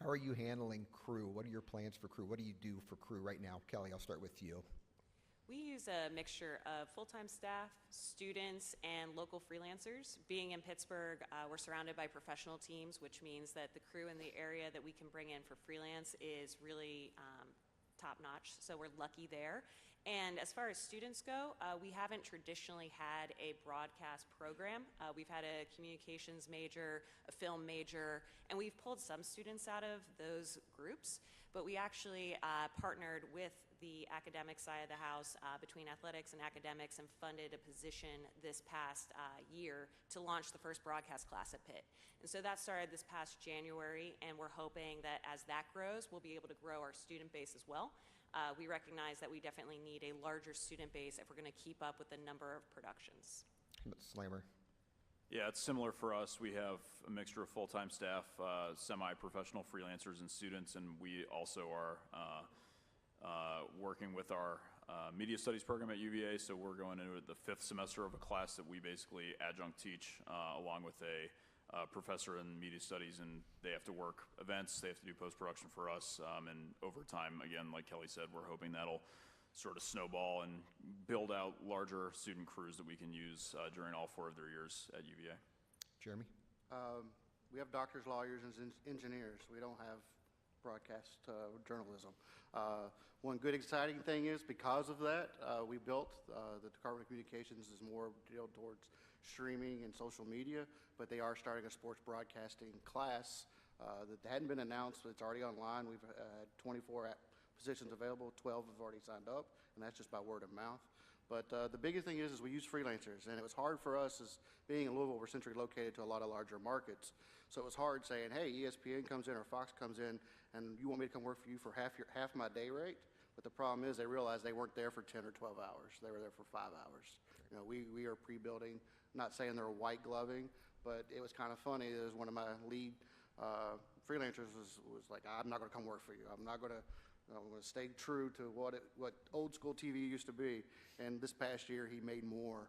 How are you handling crew? What are your plans for crew? What do you do for crew right now? Kelly, I'll start with you. We use a mixture of full-time staff, students, and local freelancers. Being in Pittsburgh, we're surrounded by professional teams, which means that the crew in the area that we can bring in for freelance is really top-notch, so we're lucky there. And as far as students go, we haven't traditionally had a broadcast program. We've had a communications major, a film major, and we've pulled some students out of those groups, but we actually partnered with the academic side of the house between athletics and academics and funded a position this past year to launch the first broadcast class at Pitt. And so that started this past January, and we're hoping that as that grows, we'll be able to grow our student base as well. We recognize that we definitely need a larger student base if we're going to keep up with the number of productions. Slammer. Yeah, it's similar for us. We have a mixture of full-time staff, semi-professional freelancers and students, and we also are working with our media studies program at UVA, so we're going into the 5th semester of a class that we basically adjunct teach along with a professor in media studies, and they have to work events, they have to do post-production for us, and over time, again, like Kelly said, we're hoping that'll sort of snowball and build out larger student crews that we can use during all 4 of their years at UVA. Jeremy? We have doctors, lawyers, and engineers. We don't have broadcast journalism. One good exciting thing is because of that, we built the Department of Communications is more geared towards streaming and social media, but they are starting a sports broadcasting class that hadn't been announced, but it's already online. We've had 24 positions available, 12 have already signed up, and that's just by word of mouth. But the biggest thing is we use freelancers, and it was hard for us as being in Louisville, we're centrally located to a lot of larger markets. So it was hard saying, hey, ESPN comes in or Fox comes in, and you want me to come work for you for half my day rate? But the problem is they realized they weren't there for 10 or 12 hours. They were there for 5 hours. You know, we are pre-building, not saying they're white gloving, but it was kind of funny. It was one of my lead freelancers was like, I'm not going to come work for you. I'm going to stay true to what old school TV used to be. And this past year, he made more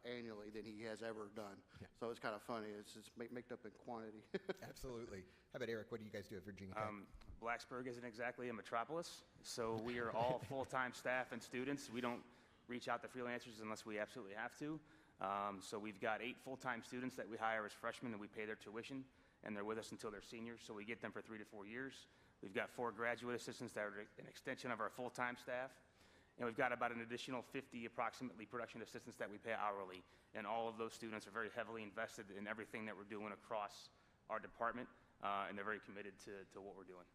annually than he has ever done. Yeah. So it's kind of funny. It's made up in quantity. Absolutely. How about Eric? What do you guys do at Virginia Tech? Blacksburg isn't exactly a metropolis, so we are all full-time staff and students. We don't reach out to freelancers unless we absolutely have to. So we've got 8 full-time students that we hire as freshmen, and we pay their tuition, and they're with us until they're seniors, so we get them for 3 to 4 years. We've got 4 graduate assistants that are an extension of our full-time staff. And we've got about an additional 50 approximately production assistants that we pay hourly. And all of those students are very heavily invested in everything that we're doing across our department, and they're very committed to what we're doing.